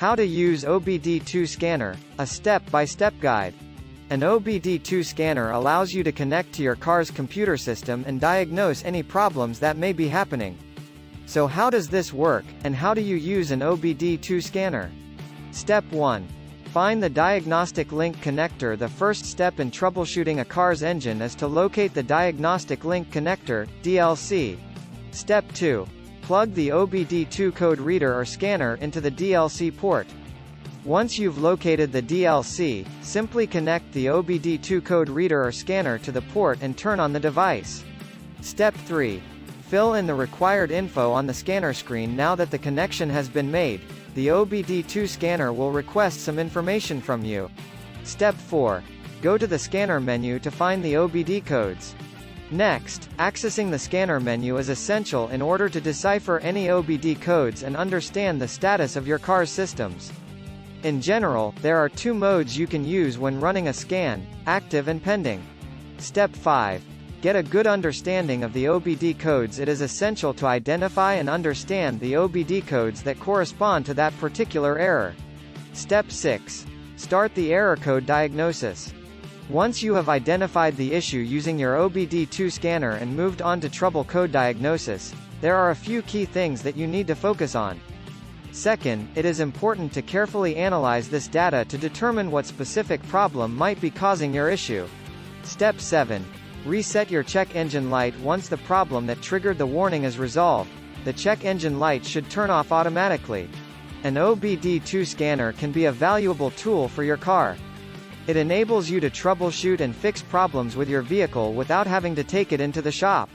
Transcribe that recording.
How to use OBD2 scanner, a step-by-step guide. An OBD2 scanner allows you to connect to your car's computer system and diagnose any problems that may be happening. So how does this work, and how do you use an OBD2 scanner? Step 1. Find the diagnostic link connector. The first step in troubleshooting a car's engine is to locate the diagnostic link connector, DLC. Step 2. Plug the OBD2 code reader or scanner into the DLC port. Once you've located the DLC, simply connect the OBD2 code reader or scanner to the port and turn on the device. Step 3. Fill in the required info on the scanner screen. Now that the connection has been made, the OBD2 scanner will request some information from you. Step 4. Go to the scanner menu to find the OBD codes. Next, accessing the scanner menu is essential in order to decipher any OBD codes and understand the status of your car's systems. In general, there are two modes you can use when running a scan: active and pending. Step 5. Get a good understanding of the OBD codes. It is essential to identify and understand the OBD codes that correspond to that particular error. Step 6. Start the error code diagnosis. Once you have identified the issue using your OBD2 scanner and moved on to trouble code diagnosis, there are a few key things that you need to focus on. Second, it is important to carefully analyze this data to determine what specific problem might be causing your issue. Step 7. Reset your check engine light. Once the problem that triggered the warning is resolved, the check engine light should turn off automatically. An OBD2 scanner can be a valuable tool for your car. It enables you to troubleshoot and fix problems with your vehicle without having to take it into the shop.